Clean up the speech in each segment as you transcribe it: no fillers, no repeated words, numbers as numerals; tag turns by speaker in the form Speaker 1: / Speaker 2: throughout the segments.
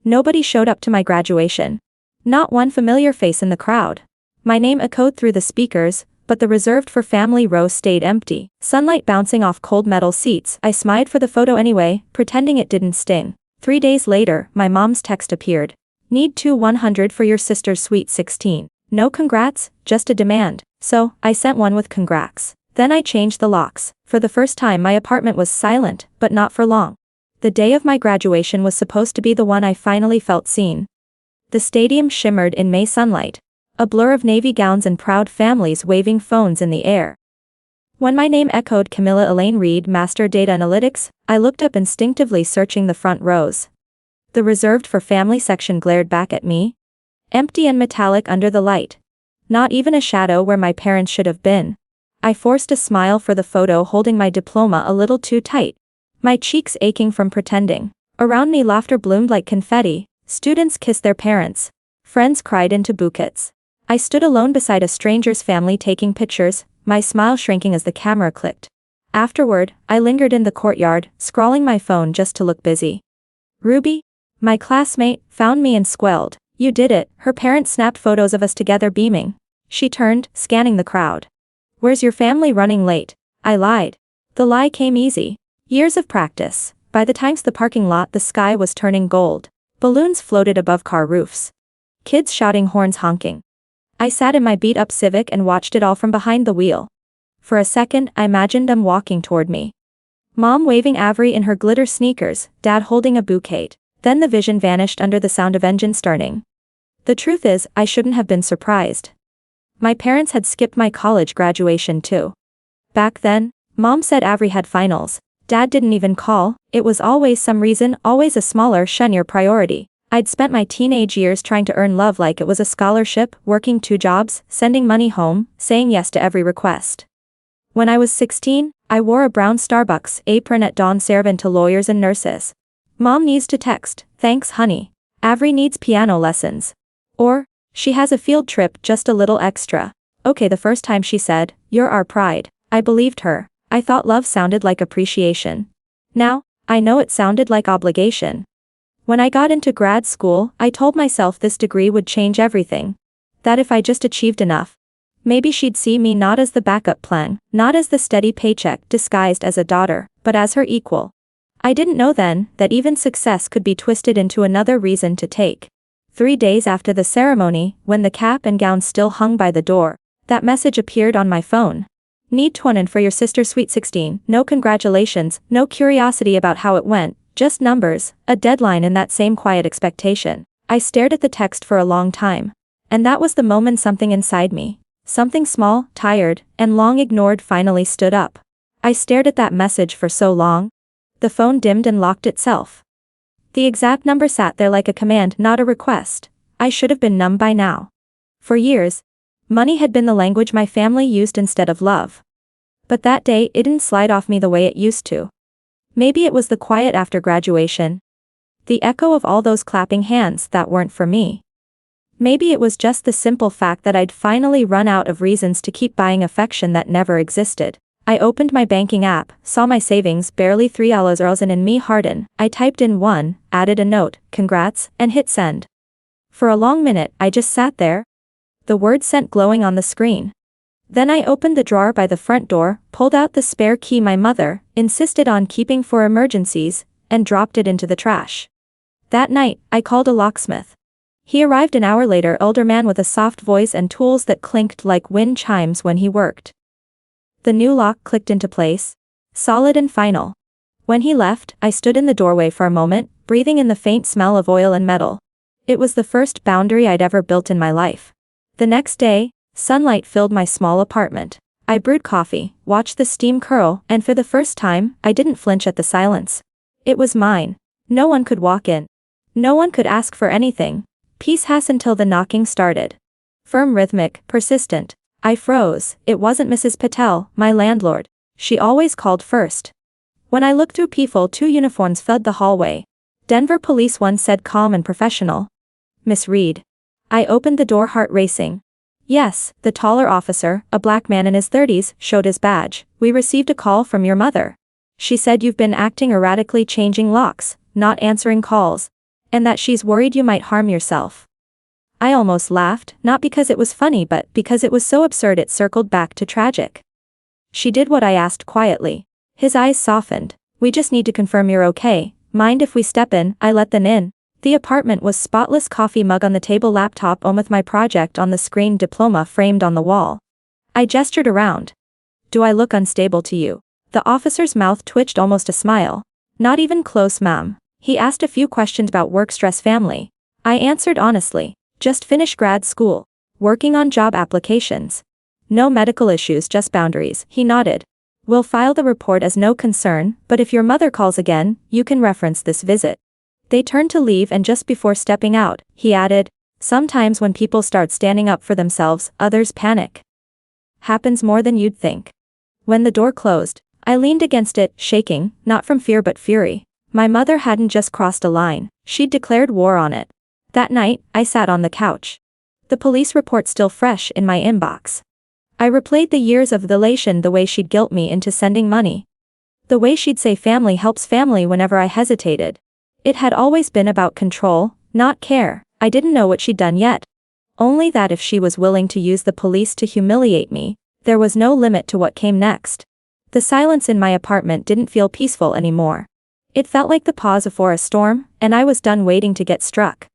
Speaker 1: Nobody showed up to my graduation. Not one familiar face in the crowd. My name echoed through the speakers, but the reserved for family row stayed empty. Sunlight bouncing off cold metal seats. I smiled for the photo anyway, pretending it didn't sting. 3 days later, my mom's text appeared. Need 100 for your sister's sweet 16. No congrats, just a demand. So, I sent one with congrats. Then I changed the locks. For the first time my apartment was silent, but not for long. The day of my graduation was supposed to be the one I finally felt seen. The stadium shimmered in May sunlight. A blur of navy gowns and proud families waving phones in the air. When my name echoed Camilla Elaine Reed, Master Data Analytics, I looked up instinctively, searching the front rows. The reserved for family section glared back at me. Empty and metallic under the light. Not even a shadow where my parents should have been. I forced a smile for the photo, holding my diploma a little too tight. My cheeks aching from pretending. Around me laughter bloomed like confetti. Students kissed their parents. Friends cried into bouquets. I stood alone beside a stranger's family taking pictures, my smile shrinking as the camera clicked. Afterward, I lingered in the courtyard, scrolling my phone just to look busy. Ruby, my classmate, found me and squealed. You did it. Her parents snapped photos of us together beaming. She turned, scanning the crowd. Where's your family running late? I lied. The lie came easy. Years of practice. By the time the parking lot, the sky was turning gold. Balloons floated above car roofs. Kids shouting, horns honking. I sat in my beat-up Civic and watched it all from behind the wheel. For a second, I imagined them walking toward me. Mom waving Avery in her glitter sneakers, Dad holding a bouquet. Then the vision vanished under the sound of engine starting. The truth is, I shouldn't have been surprised. My parents had skipped my college graduation too. Back then, Mom said Avery had finals. Dad didn't even call. It was always some reason, always a smaller, shinier priority. I'd spent my teenage years trying to earn love like it was a scholarship, working 2 jobs, sending money home, saying yes to every request. When I was 16, I wore a brown Starbucks apron at dawn, serving to lawyers and nurses. Mom needs to text, thanks honey. Avery needs piano lessons. Or, she has a field trip, just a little extra. Okay, the first time she said, you're our pride, I believed her. I thought love sounded like appreciation. Now, I know it sounded like obligation. When I got into grad school, I told myself this degree would change everything. That if I just achieved enough, maybe she'd see me not as the backup plan, not as the steady paycheck disguised as a daughter, but as her equal. I didn't know then that even success could be twisted into another reason to take. 3 days after the ceremony, when the cap and gown still hung by the door, that message appeared on my phone. Need 20 for your sister's sweet 16, no congratulations, no curiosity about how it went, just numbers, a deadline and that same quiet expectation. I stared at the text for a long time. And that was the moment something inside me, something small, tired, and long ignored finally stood up. I stared at that message for so long. The phone dimmed and locked itself. The exact number sat there like a command, not a request. I should have been numb by now. For years, money had been the language my family used instead of love. But that day it didn't slide off me the way it used to. Maybe it was the quiet after graduation. The echo of all those clapping hands that weren't for me. Maybe it was just the simple fact that I'd finally run out of reasons to keep buying affection that never existed. I opened my banking app, saw my savings barely $3 and in me harden. I typed in 1, added a note, congrats, and hit send. For a long minute I just sat there. The words sent glowing on the screen. Then I opened the drawer by the front door, pulled out the spare key my mother insisted on keeping for emergencies, and dropped it into the trash. That night, I called a locksmith. He arrived an hour later, older man with a soft voice and tools that clinked like wind chimes when he worked. The new lock clicked into place, solid and final. When he left, I stood in the doorway for a moment, breathing in the faint smell of oil and metal. It was the first boundary I'd ever built in my life. The next day, sunlight filled my small apartment. I brewed coffee, watched the steam curl, and for the first time, I didn't flinch at the silence. It was mine. No one could walk in. No one could ask for anything. Peace has until the knocking started. Firm, rhythmic, persistent. I froze. It wasn't Mrs. Patel, my landlord. She always called first. When I looked through peephole, 2 uniforms filled the hallway. Denver police, one said calm and professional. Miss Reed. I opened the door, heart racing. Yes, the taller officer, a black man in his 30s, showed his badge. We received a call from your mother. She said you've been acting erratically, changing locks, not answering calls. And that she's worried you might harm yourself. I almost laughed, not because it was funny but because it was so absurd it circled back to tragic. She did what I asked quietly. His eyes softened. We just need to confirm you're okay. Mind if we step in? I let them in. The apartment was spotless, coffee mug on the table, laptop on with my project on the screen, diploma framed on the wall. I gestured around. Do I look unstable to you? The officer's mouth twitched, almost a smile. Not even close, ma'am. He asked a few questions about work, stress, family. I answered honestly. Just finished grad school. Working on job applications. No medical issues, just boundaries. He nodded. We'll file the report as no concern, but if your mother calls again, you can reference this visit. They turned to leave, and just before stepping out, he added, sometimes when people start standing up for themselves, others panic. Happens more than you'd think. When the door closed, I leaned against it, shaking, not from fear but fury. My mother hadn't just crossed a line, she'd declared war on it. That night, I sat on the couch. The police report still fresh in my inbox. I replayed the years of elation, the way she'd guilt me into sending money. The way she'd say family helps family whenever I hesitated. It had always been about control, not care. I didn't know what she'd done yet. Only that if she was willing to use the police to humiliate me, there was no limit to what came next. The silence in my apartment didn't feel peaceful anymore. It felt like the pause before a storm, and I was done waiting to get struck.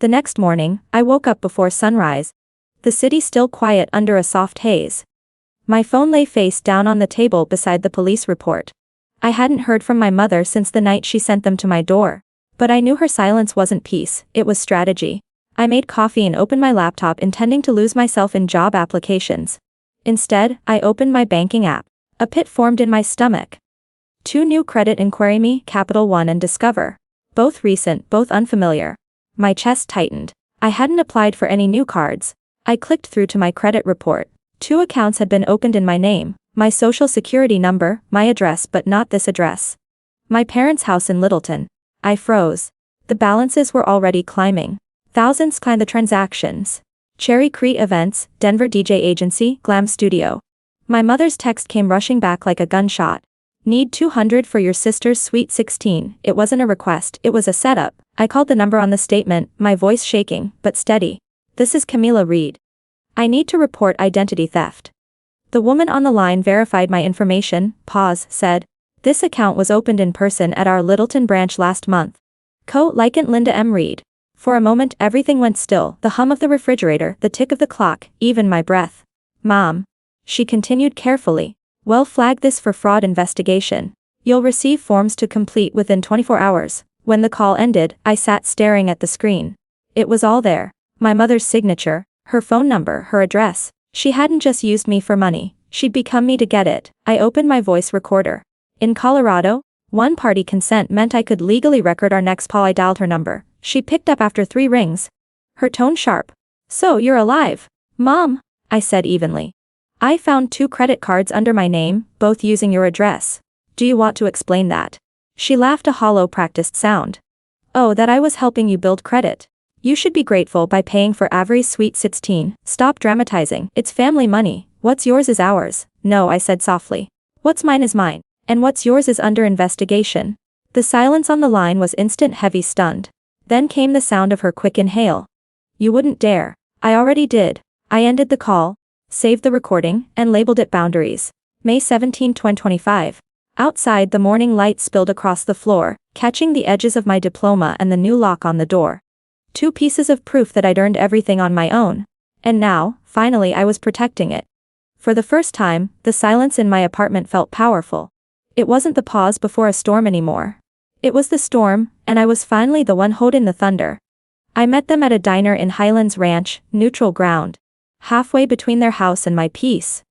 Speaker 1: The next morning, I woke up before sunrise. The city still quiet under a soft haze. My phone lay face down on the table beside the police report. I hadn't heard from my mother since the night she sent them to my door. But I knew her silence wasn't peace, it was strategy. I made coffee and opened my laptop, intending to lose myself in job applications. Instead, I opened my banking app. A pit formed in my stomach. 2 new credit inquiry, me, Capital One and Discover. Both recent, both unfamiliar. My chest tightened. I hadn't applied for any new cards. I clicked through to my credit report. 2 accounts had been opened in my name, my social security number, my address, but not this address. My parents' house in Littleton. I froze. The balances were already climbing. Thousands climbed the transactions. Cherry Creek Events, Denver DJ Agency, Glam Studio. My mother's text came rushing back like a gunshot. Need $200 for your sister's sweet 16. It wasn't a request, it was a setup. I called the number on the statement, my voice shaking, but steady. This is Camila Reed. I need to report identity theft. The woman on the line verified my information, said. This account was opened in person at our Littleton branch last month. Co-Likant Linda M. Reed. For a moment everything went still, the hum of the refrigerator, the tick of the clock, even my breath. Mom. She continued carefully. Well, flag this for fraud investigation. You'll receive forms to complete within 24 hours. When the call ended, I sat staring at the screen. It was all there. My mother's signature, her phone number, her address. She hadn't just used me for money, she'd become me to get it. I opened my voice recorder. In Colorado, one-party consent meant I could legally record our next call. I dialed her number. She picked up after 3 rings. Her tone sharp. So you're alive, Mom, I said evenly. I found 2 credit cards under my name, both using your address. Do you want to explain that? She laughed, a hollow, practiced sound. Oh, that I was helping you build credit. You should be grateful by paying for Avery's sweet 16. Stop dramatizing, it's family money. What's yours is ours. No, I said softly. What's mine is mine. And what's yours is under investigation. The silence on the line was instant, heavy, stunned. Then came the sound of her quick inhale. You wouldn't dare. I already did. I ended the call, saved the recording, and labeled it Boundaries. May 17, 2025. Outside, the morning light spilled across the floor, catching the edges of my diploma and the new lock on the door. 2 pieces of proof that I'd earned everything on my own. And now, finally, I was protecting it. For the first time, the silence in my apartment felt powerful. It wasn't the pause before a storm anymore. It was the storm, and I was finally the one holding the thunder. I met them at a diner in Highlands Ranch, neutral ground. Halfway between their house and my peace.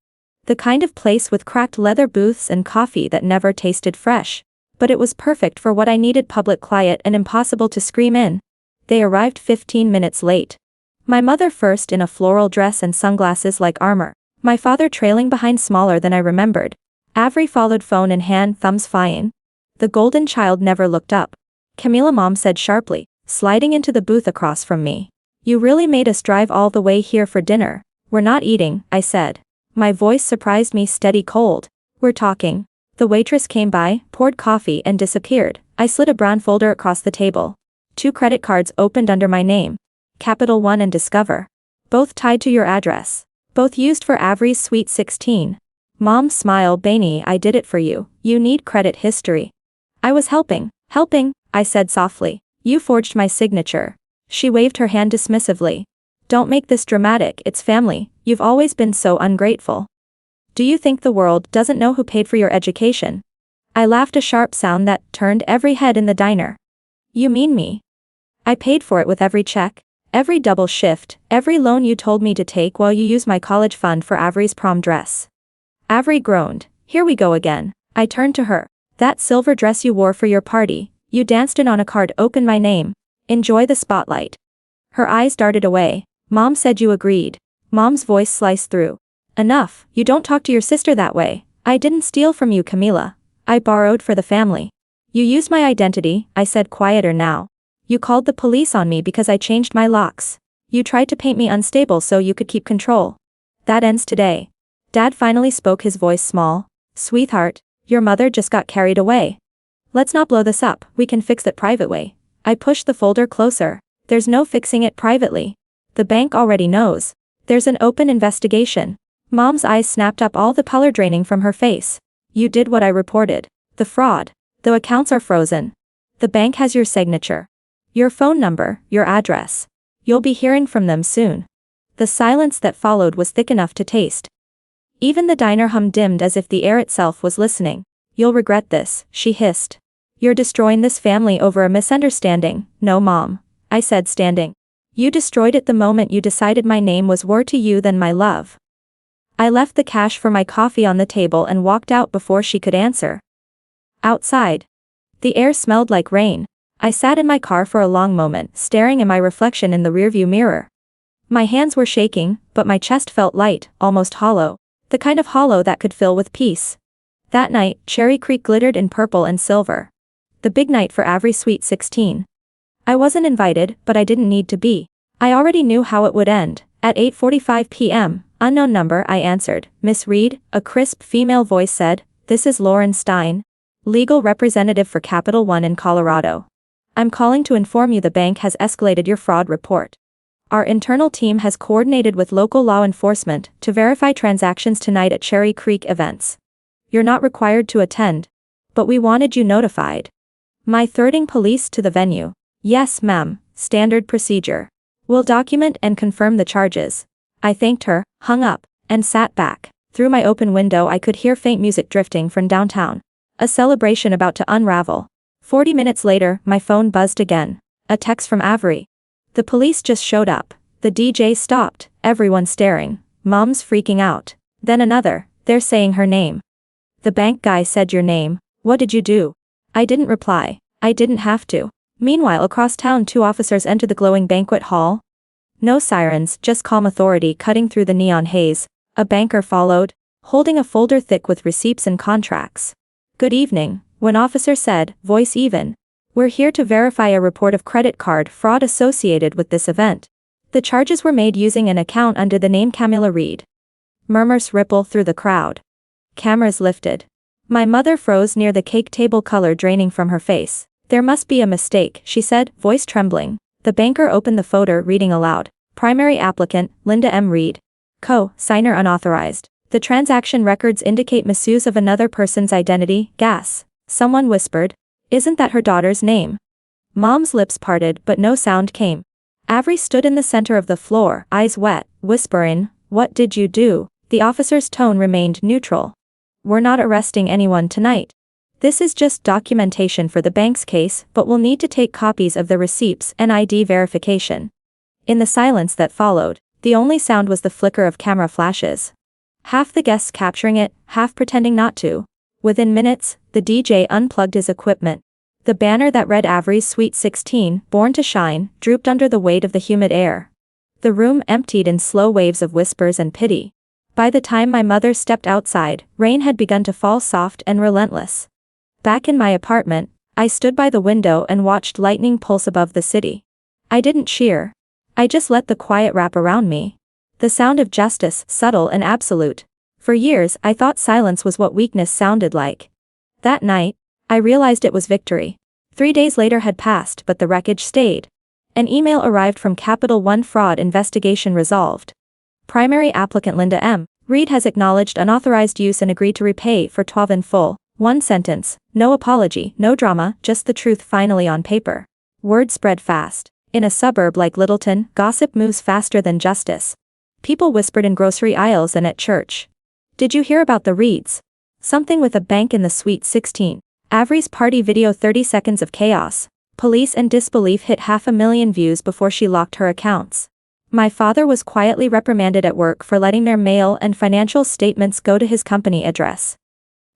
Speaker 1: The kind of place with cracked leather booths and coffee that never tasted fresh. But it was perfect for what I needed, public, quiet, and impossible to scream in. They arrived 15 minutes late. My mother first in a floral dress and sunglasses like armor. My father trailing behind, smaller than I remembered. Avery followed, phone in hand, thumbs flying. The golden child never looked up. Camila, Mom said sharply, sliding into the booth across from me. You really made us drive all the way here for dinner. We're not eating, I said. My voice surprised me, steady, cold. We're talking. The waitress came by, poured coffee, and disappeared. I slid a brown folder across the table. 2 credit cards opened under my name. Capital One and Discover. Both tied to your address. Both used for Avery's Sweet 16. Mom's smile. Bainey, I did it for you. You need credit history. I was helping, I said softly. You forged my signature. She waved her hand dismissively. Don't make this dramatic, it's family, you've always been so ungrateful. Do you think the world doesn't know who paid for your education? I laughed, a sharp sound that turned every head in the diner. You mean me? I paid for it with every check, every double shift, every loan you told me to take while you used my college fund for Avery's prom dress. Avery groaned. Here we go again. I turned to her. That silver dress you wore for your party, you danced in on a card open my name. Enjoy the spotlight. Her eyes darted away. Mom said you agreed. Mom's voice sliced through. Enough, you don't talk to your sister that way. I didn't steal from you, Camila. I borrowed for the family. You used my identity, I said, quieter now. You called the police on me because I changed my locks. You tried to paint me unstable so you could keep control. That ends today. Dad finally spoke, his voice small. Sweetheart, your mother just got carried away. Let's not blow this up, we can fix it privately. I pushed the folder closer. There's no fixing it privately. The bank already knows. There's an open investigation. Mom's eyes snapped up, all the color draining from her face. You did what I reported. The fraud. The accounts are frozen. The bank has your signature. Your phone number, your address. You'll be hearing from them soon. The silence that followed was thick enough to taste. Even the diner hum dimmed as if the air itself was listening. You'll regret this, she hissed. You're destroying this family over a misunderstanding. No, Mom. I said, standing. You destroyed it the moment you decided my name was more to you than my love. I left the cash for my coffee on the table and walked out before she could answer. Outside. The air smelled like rain. I sat in my car for a long moment, staring at my reflection in the rearview mirror. My hands were shaking, but my chest felt light, almost hollow. The kind of hollow that could fill with peace. That night, Cherry Creek glittered in purple and silver. The big night for Avery's Sweet 16. I wasn't invited, but I didn't need to be. I already knew how it would end. At 8:45 p.m., unknown number, I answered. Miss Reed, a crisp female voice said. This is Lauren Stein, legal representative for Capital One in Colorado. I'm calling to inform you the bank has escalated your fraud report. Our internal team has coordinated with local law enforcement to verify transactions tonight at Cherry Creek events. You're not required to attend, but we wanted you notified. My thirding police to the venue. Yes, ma'am, standard procedure. We'll document and confirm the charges. I thanked her, hung up, and sat back. Through my open window I could hear faint music drifting from downtown. A celebration about to unravel. 40 minutes later, my phone buzzed again. A text from Avery. The police just showed up. The DJ stopped, everyone staring. Mom's freaking out. Then another, they're saying her name. The bank guy said your name. What did you do? I didn't reply. I didn't have to. Meanwhile, across town 2 officers entered the glowing banquet hall. No sirens, just calm authority cutting through the neon haze. A banker followed, holding a folder thick with receipts and contracts. Good evening, one officer said, voice even. We're here to verify a report of credit card fraud associated with this event. The charges were made using an account under the name Camila Reed. Murmurs ripple through the crowd. Cameras lifted. My mother froze near the cake table, color draining from her face. There must be a mistake, she said, voice trembling. The banker opened the folder, reading aloud. Primary applicant, Linda M. Reed. Co-signer unauthorized. The transaction records indicate misuse of another person's identity. Gas. Someone whispered. Isn't that her daughter's name? Mom's lips parted but no sound came. Avery stood in the center of the floor, eyes wet, whispering, what did you do? The officer's tone remained neutral. We're not arresting anyone tonight. This is just documentation for the bank's case, but we'll need to take copies of the receipts and ID verification. In the silence that followed, the only sound was the flicker of camera flashes. Half the guests capturing it, half pretending not to. Within minutes, the DJ unplugged his equipment. The banner that read Avery's Sweet 16, Born to Shine, drooped under the weight of the humid air. The room emptied in slow waves of whispers and pity. By the time my mother stepped outside, rain had begun to fall, soft and relentless. Back in my apartment, I stood by the window and watched lightning pulse above the city. I didn't cheer. I just let the quiet wrap around me. The sound of justice, subtle and absolute. For years I thought silence was what weakness sounded like. That night, I realized it was victory. 3 days later had passed, but the wreckage stayed. An email arrived from Capital One: fraud investigation resolved. Primary applicant Linda M. Reed has acknowledged unauthorized use and agreed to repay for 12 in full. One sentence, no apology, no drama, just the truth finally on paper. Word spread fast. In a suburb like Littleton, gossip moves faster than justice. People whispered in grocery aisles and at church. Did you hear about the Reeds? Something with a bank in the Sweet 16. Avery's party video: 30 seconds of chaos. Police and disbelief hit 500,000 views before she locked her accounts. My father was quietly reprimanded at work for letting their mail and financial statements go to his company address.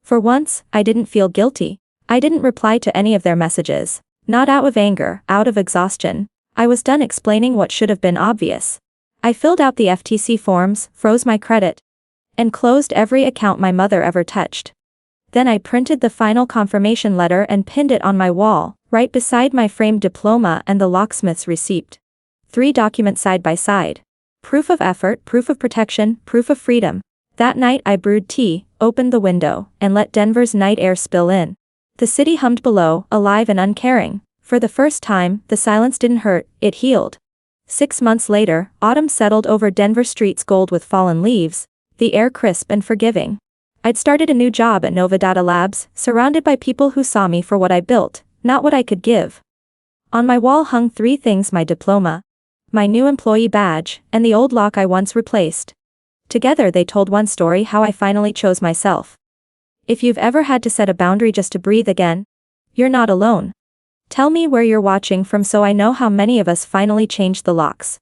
Speaker 1: For once, I didn't feel guilty. I didn't reply to any of their messages. Not out of anger, out of exhaustion. I was done explaining what should have been obvious. I filled out the FTC forms, froze my credit, and closed every account my mother ever touched. Then I printed the final confirmation letter and pinned it on my wall, right beside my framed diploma and the locksmith's receipt. 3 documents side by side. Proof of effort, proof of protection, proof of freedom. That night I brewed tea, opened the window, and let Denver's night air spill in. The city hummed below, alive and uncaring. For the first time, the silence didn't hurt, it healed. 6 months later, autumn settled over Denver streets, gold with fallen leaves, the air crisp and forgiving. I'd started a new job at Nova Data Labs, surrounded by people who saw me for what I built, not what I could give. On my wall hung 3 things: my diploma, my new employee badge, and the old lock I once replaced. Together they told one story: how I finally chose myself. If you've ever had to set a boundary just to breathe again, you're not alone. Tell me where you're watching from so I know how many of us finally changed the locks.